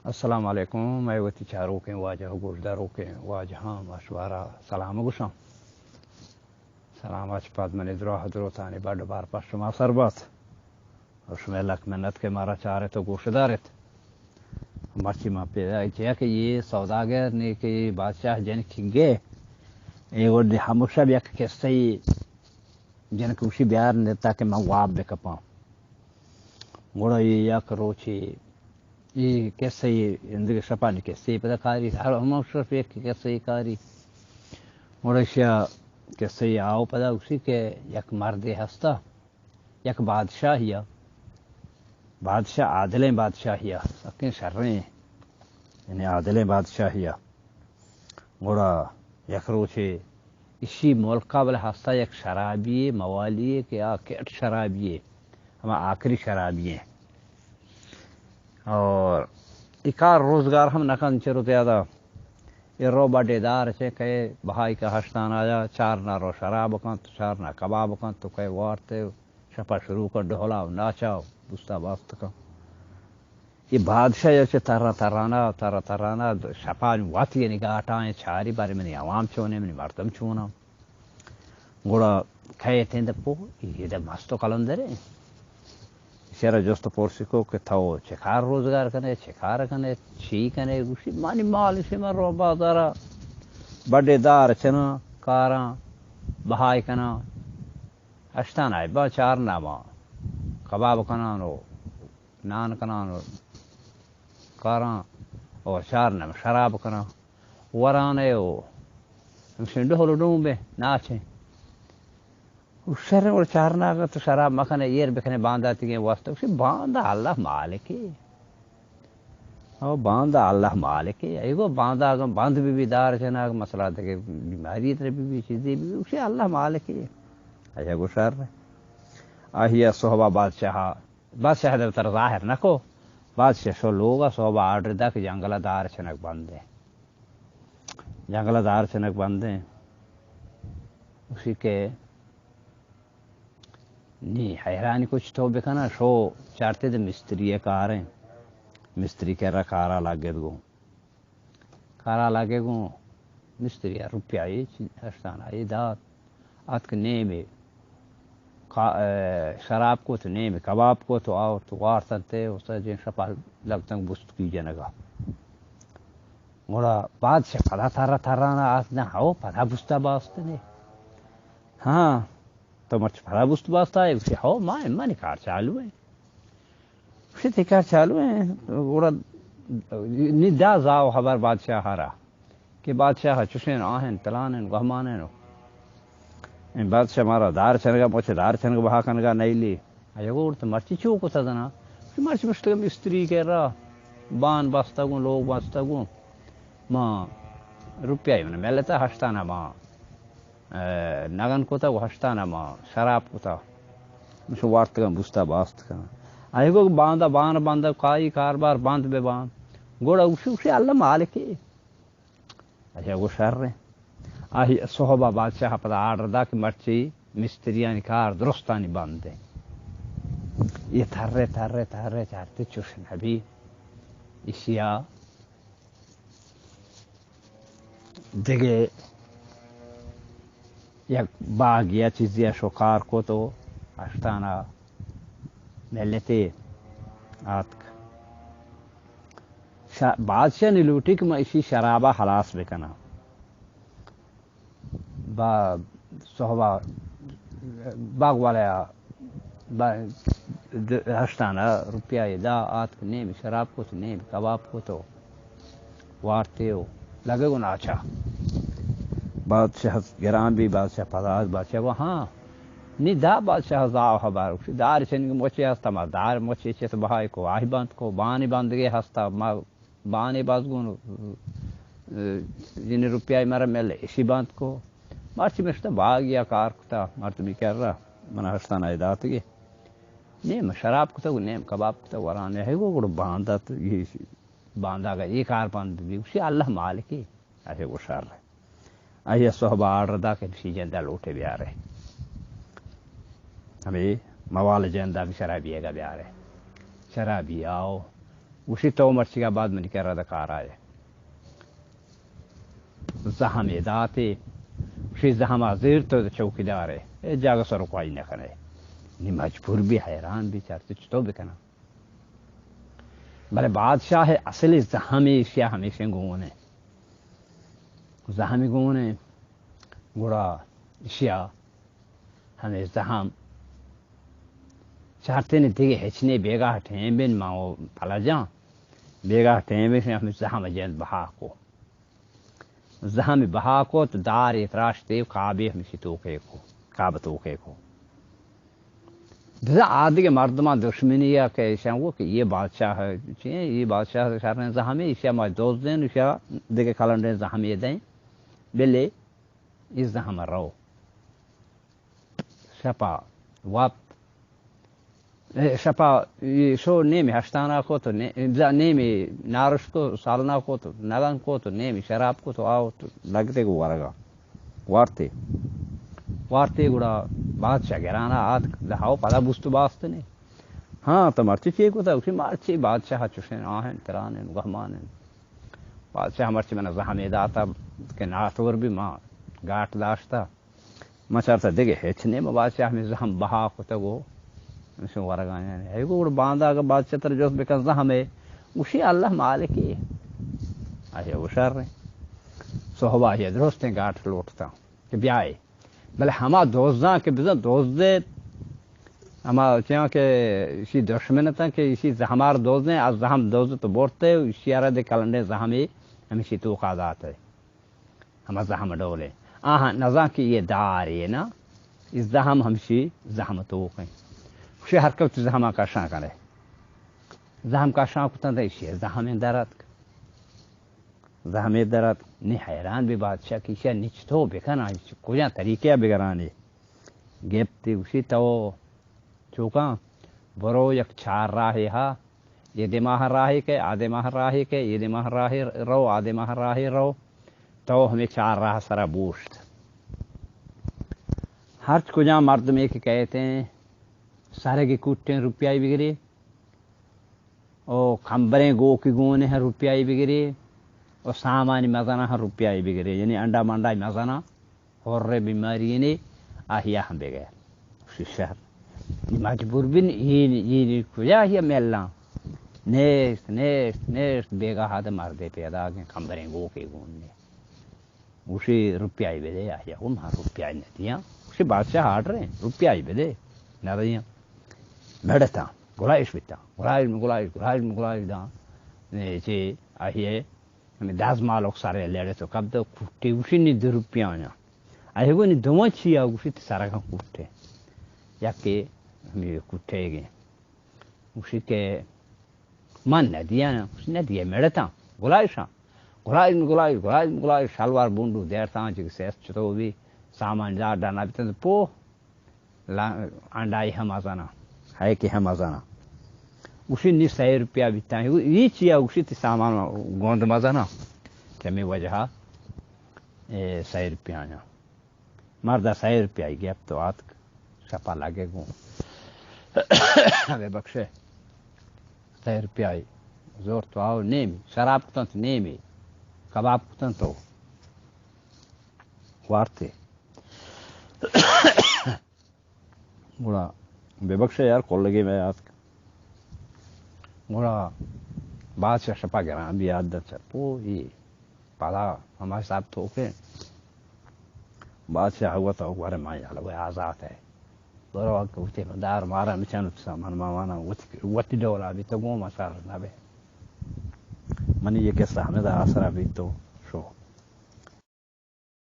السلام علیکم میں وتی چارو کے واجہ گوشدارو کے واجہ مشورہ سلام گوشم سلام اچ پاد من درو حضرو تانی بڑ بار پشما سربات اور لک منت کے مارا چارے تو گوشدارت مرچی ما پیدا کیا کہ یہ سوداگر نے کہ بادشاہ جن کھنگے یہ وہ ہمشہ بھی ایک قصہ جن کوشی بیار نے تاکہ میں واب بکپا گوڑا یہ یا کروچی یہ کیسے اندر شپانی کیسے پتہ کاری ہر ہم صرف ایک کیسے کاری موڑشیا کیسے آؤ پتہ اسی کے یک مرد ہستا یک بادشاہیا بادشاہ عادل بادشاہیا سکیں شریں یعنی عادل بادشاہیا گوڑا یک روچے اسی ملک قابل ہستا یک شرابی موالی کے آکٹ شرابی ہم آخری شرابی اور اکار روزگار ہم نکن چرو زیادہ یہ رو بڑے دار چے کہ بھائی کا ہشتان آیا چار نہ رو شراب کن تو چار نہ کباب کن تو کہ وارتے شپا شروع کر ڈھولاو ناچاو بستا باست کا یہ بادشاہ یہ ترانا شپان واتی یعنی گاٹائیں چھاری بارے میں عوام چونے میں مردم چونا گوڑا کھائے تھے دپو یہ دب مستو کلندر ہے شرا جست پورسکو کہ تھو چکار روزگار کنے چکار کنے چھی کنے گوشی مانی مال سے مرو بازارا بڑے دار چنا کاراں بہائی کنا اشتان آئے با چار ناما کباب کنانو نان کنانو کاراں اور چار نام شراب کنا ورانے ہو سنڈو ہلو ڈوں بے ناچیں شر اور چارنا کا تو شراب مکھنے یہ بکھنے باندھا تھی واسطے اسی باندھا اللہ مالک او باندھا اللہ مالک ایگو باندھا اگر باندھ بھی دار چنا مسئلہ تھا کہ بیماری اتنے بھی چیزیں بھی اسی اللہ مالک ایسا گو شر آہیا صحبہ بادشاہ در تر ظاہر نکو بادشاہ شو لوگا صحبہ آرڈر دا کہ جنگلہ دار چنک بندے جنگلہ دار چنک بندے اسی کے نہیں حیرانی کچھ تو بکنا شو چارتے دے مستری کاریں مستری کہہ رہا کارا لاگے گو مستری روپیہ اشتان آئی دات آت کے نیمے شراب کو تو نیمے کباب کو تو آؤ تو وار سنتے اسے جن شپا لگتنگ بست کی جنگا گوڑا بادشاہ پدا تھرانا آت نا ہاو پدا بستا باستے نے ہاں تو مرچ پھرا بست باستا ہے اسی ہو ماں نکار چالو ہے اسی تکار چالو ہے گوڑا ندا زاو خبر بادشاہ ہارا کہ بادشاہ چشین آہن تلانن گہمانن بادشاہ مارا دار چنگا موچے دار چنگا بہا کنگا نیلی آیا گوڑ تو مرچی چوکو تا دنا مرچ مشتگم استری کہہ رہا بان باستا گون لوگ باستا گون ماں روپیہ ہی ملتا ہشتانا ماں نگن کوتا وہ ہشتانا ماں شراب کوتا مشو وارت کا بستا باست کا آئے گو باندھا کائی کاربار باندھ بے باندھ گوڑا اسی اللہ مالک اچھا وہ شر رہے آہی صحبہ بادشاہ پتا آرڈر دا کہ مرچی مستریانی کار درستانی باندھے یہ تھرے چارتے چوشن ابھی اسیا دیگے یک باغ یا چیزی شکار کو تو اشتانا ملتے آتک بادشاہ نے لوٹی کہ میں اسی شرابہ خلاص بکنا صحبہ باغ والا اشتانا روپیہ دا آتک نیم شراب کو تو نیم کباب کو تو وارتے ہو لگے گو ناچا بادشاہ گرام بھی بادشاہ پداز بادشاہ کو ہاں نی دا بادشاہ زاو خبر دار چنگ موچے ہستا ما دار موچے چیت بہائی کو آہی باند کو بانی باندگے ہستا ما بانی بازگون جن روپیہ مرا ملے اسی باند کو مارچی مشتا باغیا کار کتا مارتمی کر رہا منا ہستان آئی دات گے نیم شراب کتا گو نیم کباب کتا ورانے ہے گو گوڑ باندھا تو یہ باندھا گا یہ کار باندھ بھی اسی اللہ مالکی ایسے وہ شر ہے آئیے صحبہ آرڈر دا کہ سی جندہ لوٹے بھی آ رہے ہمیں موال جندہ بھی شرابی ہے گا بھی آ رہے شرابی آؤ اسی تو مرچی کا بعد من کہہ رہا دکار آئے زہم داتے اسی زہم حاضر تو چوکیدار ہے اے جاگہ سر کوئی نہ کرے نی مجبور بھی حیران بھی چارتے چتو بکنا بلے بادشاہ اصلی زہمی اشیاء ہمیشہ گونے زہمی گونے گوڑا اشیاء ہمیں زہم چارتے نے دیگے ہچنے بیگا ٹھیں بین ماں پھلا جاں بیگا ٹھیں بین ہمیں زہم جیند بہا کو زہم بہا کو تو دار اتراش دیو کعبے ہمیشہ توکے کو کعبہ توکے کو جیسا آدھی کے مردمان دشمنی یا کہ ایشان وہ کہ یہ بادشاہ ہے یہ بادشاہ شہرین زہمی ایشیا ماں دوست دیں ایشیا دیکھے کھلنڈیں زہمی دیں بلے اس زہم رو شپا واب شپا شو نیمی ہشتانا کو تو نیمی نارش کو سالنا کو تو نگن کو تو نیمی شراب کو تو آؤ تو لگتے کو ورگا وارتے گوڑا بادشاہ گرانا آت دہاؤ پدا بستو باستنے ہاں تو مرچی چیئے کو تا اسی مرچی بادشاہ چوشن آہن ترانن گہمانن بادشاہ مرچی میں زہمی داتا کہ ناتور بھی ماں گاٹ داشتا مچارتا دیکھے ہیچنے میں بادشاہ میں زہم بہا کو تا گو اسے ورگانے ہے گوڑا باندھا اگر بادشاہ تر جوست بکن زہمے اسی اللہ مالکی آئے وہ شر رہے صحبہ یہ درستیں گاٹ لوٹتا کہ بیائے بلے ہما دوستاں کے بزن دوست دے ہما چاہاں کہ اسی دشمن تا کہ اسی ہمار دوست دیں از زہم دوست تو بورتے اسی آرہ دے کلنڈے زہمی ہمیشی تو قادات ہے ہما زہم ڈولے آہاں نظام کی یہ دار یہ نا اس زہم ہمشی زہم توق ہیں اسی حرکت زہمہ کا شاں کرے زہم کا شاں کتا دے اسی زہم درد زہمی درد نی حیران بھی بادشاہ کی شاہ نچتو بکنا کجا طریقے بگرانے گیپتی اسی تو چوکاں برو یک چار راہی ہا یہ دماغ راہی کے آدھے ماہ راہی کے یہ دماغ راہی رو آدھے ماہ راہی رو تو ہمیں چار راہ سرا بوشت ہر کجا مرد میں کہ کہتے ہیں سارے کی کوٹیں روپیائی بگری او کھمبریں گو کی گونے ہیں روپیائی بگری اور سامانی مزانہ ہاں روپیائی بگرے یعنی انڈا منڈائی مزانہ اور رے بیماری یعنی آہیا ہم بگئے اسی شہر مجبور بن یہ کجا ہی ملنا نیست بیگا ہاتھ مردے پیدا آگئے کھمبریں گو کے گوننے اسی روپیائی بدے آہیا ان ہاں روپیائی ندیاں اسی بادشاہ ہاٹ رہے ہیں روپیائی بدے ندیاں بڑھتا گلائش بیتا گلائش دا چی آہیے داز مالوک سارے لیڑے تو کب تو کھوٹے اسی نہیں 2 روپیہ آنا آئے گو نہیں دوماں چیا اسی سارا کھا کھوٹے یا کہ ہمیں کھوٹے گئے اسی کے من ندیا نا اسی ندیا میڑتا گلائش شلوار بونڈو دیرتا چکے سیس چھتو بھی سامان جار ڈانا بیتا تو پو انڈائی ہم آزانا ہے کہ ہم آزانا اسی نہیں 100 روپیہ بیتا ہے یہ چیا اسی تی سامان گوند مزانا چمی وجہ 100 روپیہ آنا مردہ 100 روپیہ گیا اب تو آت شپا لگے گو ہمیں بخشے 100 روپیہ زور تو آؤ نیمی شراب کتن تو نیمی کباب کتن تو وارتے گوڑا بے بخشے یار کول لگے میں آت گوڑا بادشاہ شپا گران بھی عادت ہے پو یہ پالا ہمارے ساتھ توکے بادشاہ ہوا تو گوارے ماں یالا وہ آزاد ہے برو آکے ہوتے دار مارا مچانو سامان مانا وطی دولا بھی تو گو مسار نبے منی یہ قصہ ہمیں دا آسرا بھی تو